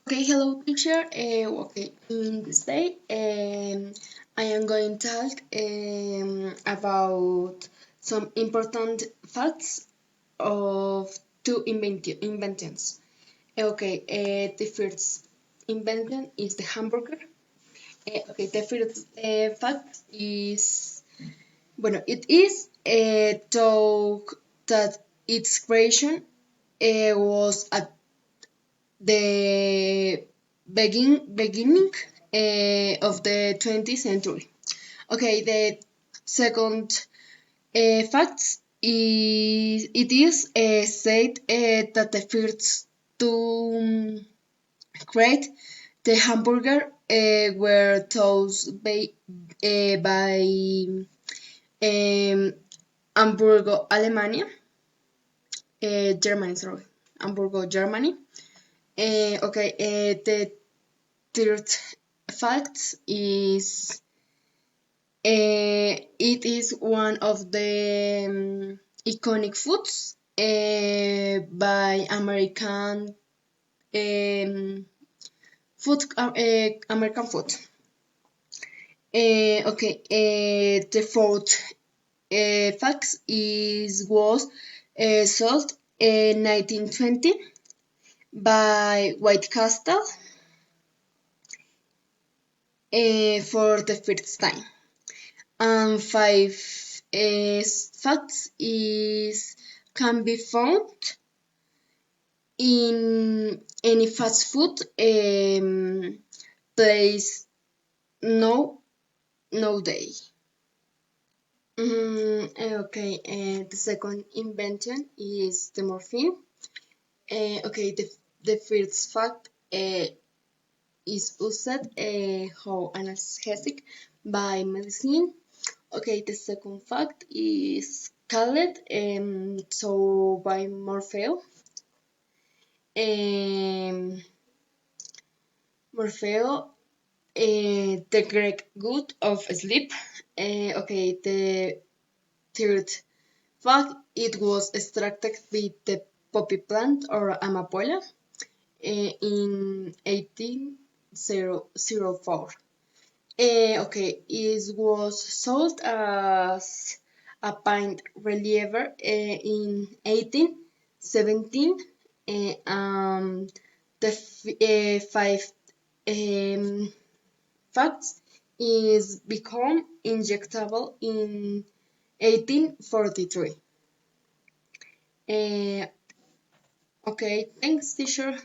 Okay, hello teacher. Okay, in this day, I am going to talk about some important facts of two inventions. Okay, the first invention is the hamburger. Okay, the first fact is, bueno, it is talk that its creation was at the beginning of the 20th century. Okay, the second fact is it is said that the first to create the hamburger were toast by Hamburgo, Alemania, Germany, sorry, Hamburgo, Germany. Okay, the third fact is it is one of the iconic foods by American food. The fourth fact is was sold in 1920 by White Castle for the first time. And five facts is can be found in any fast food place nowadays. The second invention is the morphine. The first fact is used how analgesic by medicine. Okay, the second fact is called so by Morpheo. Morpheo, the Greek god of sleep. The third fact, it was extracted with the poppy plant or amapola in 1804. It was sold as a paint reliever in 1817. The five facts is become injectable in 1843. Thanks, teacher.